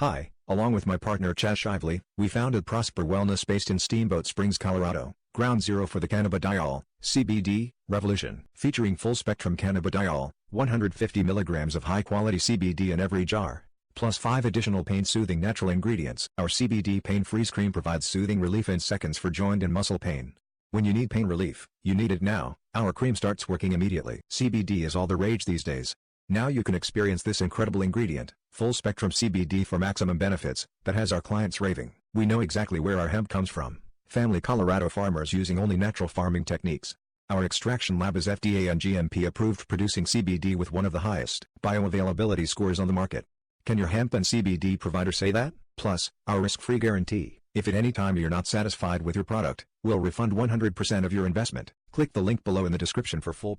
Hi, along with my partner Chaz Shively, we founded Prosper Wellness based in Steamboat Springs, Colorado, ground zero for the Cannabidiol, CBD, revolution. Featuring full-spectrum Cannabidiol, 150 milligrams of high-quality CBD in every jar, plus 5 additional pain-soothing natural ingredients. Our CBD Pain Freeze Cream provides soothing relief in seconds for joint and muscle pain. When you need pain relief, you need it now. Our cream starts working immediately. CBD is all the rage these days. Now you can experience this incredible ingredient, full-spectrum CBD for maximum benefits, that has our clients raving. We know exactly where our hemp comes from. Family Colorado farmers using only natural farming techniques. Our extraction lab is FDA and GMP approved, producing CBD with one of the highest bioavailability scores on the market. Can your hemp and CBD provider say that? Plus, our risk-free guarantee. If at any time you're not satisfied with your product, we'll refund 100% of your investment. Click the link below in the description for full